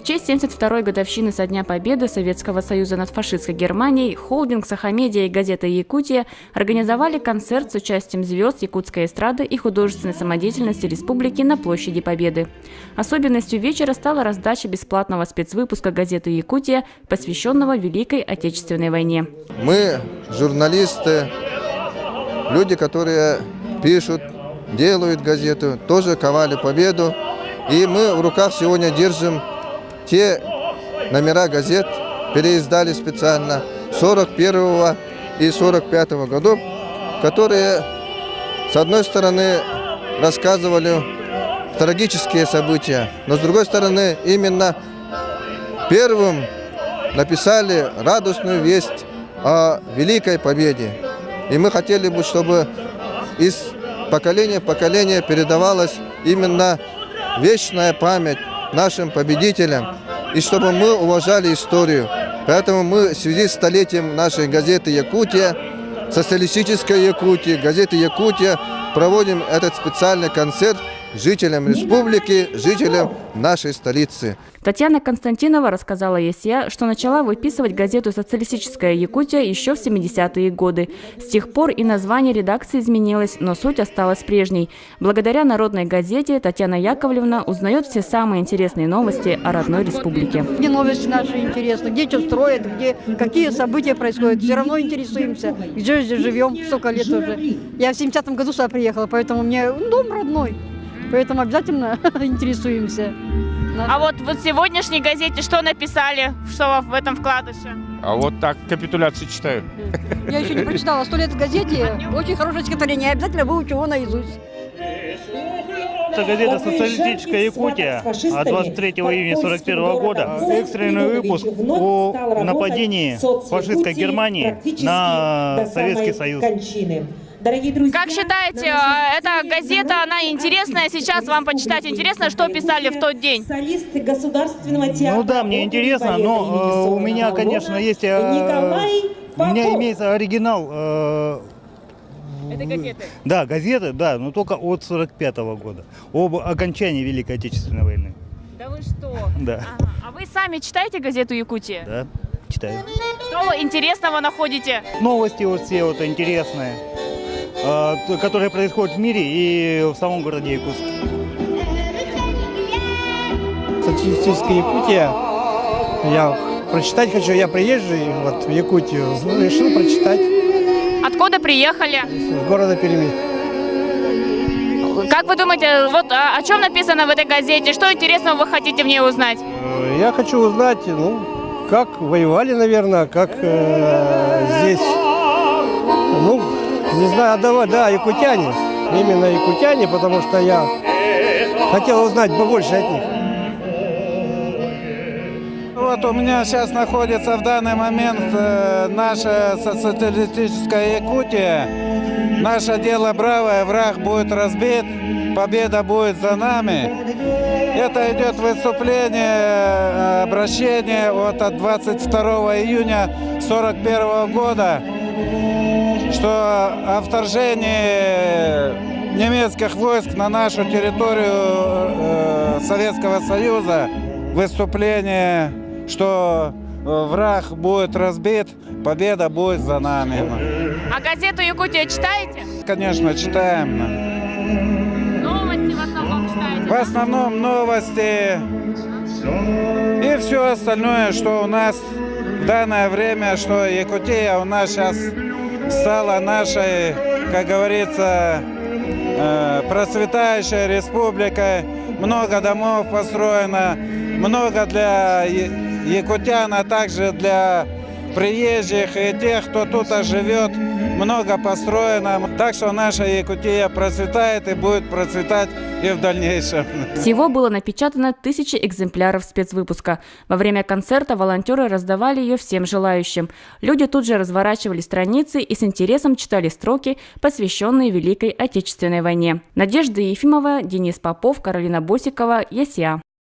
честь 72-й годовщины со дня победы Советского Союза над фашистской Германией холдинг «Сахамедиа» и газета «Якутия» организовали концерт с участием звезд якутской эстрады и художественной самодеятельности республики на площади Победы. Особенностью вечера стала раздача бесплатного спецвыпуска газеты «Якутия», посвященного Великой Отечественной войне. Мы, журналисты, люди, которые пишут, делают газету, тоже ковали победу. И мы в руках сегодня держим те номера газет, переиздали специально 41 и 45 годов, которые, с одной стороны, рассказывали трагические события, но с другой стороны, именно первым написали радостную весть о Великой Победе. И мы хотели бы, чтобы из поколения в поколение передавалась именно вечная память нашим победителям, и чтобы мы уважали историю. Поэтому мы в связи с столетием нашей газеты «Якутия», социалистической Якутии, газеты «Якутия», проводим этот специальный концерт жителям республики, жителям нашей столицы. Татьяна Константинова рассказала ЕСЯ, что начала выписывать газету «Социалистическая Якутия» еще в 70-е годы. С тех пор и название редакции изменилось, но суть осталась прежней. Благодаря народной газете Татьяна Яковлевна узнает все самые интересные новости о родной республике. Где новости наши интересны, где что строят, где какие события происходят. Все равно интересуемся, где здесь живем, столько лет уже. Я в 70-м году сюда приехала, поэтому мне дом родной. Поэтому обязательно интересуемся. А вот в сегодняшней газете что написали, что в этом вкладыше? А вот так капитуляции читаю. Я еще не прочитала. 100 лет в газете. Очень хорошее стихотворение. Я обязательно выучу его наизусть. Это газета «Социалистическая Якутия» от 23 июня 1941 года. Экстренный выпуск о нападении фашистской Германии на Советский Союз. Как считаете, эта газета, она интересная? Сейчас вам почитать интересно, что писали в тот день? Ну да, мне интересно, но у меня, конечно, есть... У меня имеется оригинал... Этой газеты? Да, газеты, да, но только от 1945 года. Об окончании Великой Отечественной войны. Да вы что? Да. Ага. А вы сами читаете газету «Якутия»? Да, читаю. Что интересного находите? Новости вот все вот интересные, которые происходят в мире и в самом городе Якутске. Социалистическая Якутия. Я прочитать хочу, я приезжий вот в Якутию, решил прочитать. Откуда приехали? Из города Перми. Как вы думаете, вот о чем написано в этой газете? Что интересного вы хотите в ней узнать? Я хочу узнать, как воевали, наверное, как здесь, не знаю, да, якутяне, именно якутяне, потому что я хотел узнать побольше от них. Вот у меня сейчас находится в данный момент наша социалистическая Якутия. Наше дело бравое, враг будет разбит, победа будет за нами. Это идет выступление, обращение от 22 июня 1941 года, что о вторжении немецких войск на нашу территорию Советского Союза, выступление, что враг будет разбит, победа будет за нами. А газету «Якутия» читаете? Конечно, читаем. Новости в основном читаете? В основном новости и все остальное, что у нас в данное время, что Якутия у нас сейчас стала нашей, как говорится, процветающей республикой. Много домов построено, много для якутян, а также для приезжих и тех, кто тут живет, много построено. Так что наша Якутия процветает и будет процветать и в дальнейшем. Всего было напечатано 1000 экземпляров спецвыпуска. Во время концерта волонтеры раздавали ее всем желающим. Люди тут же разворачивали страницы и с интересом читали строки, посвященные Великой Отечественной войне. Надежда Ефимова, Денис Попов, Каролина Босикова, ЕСЯ.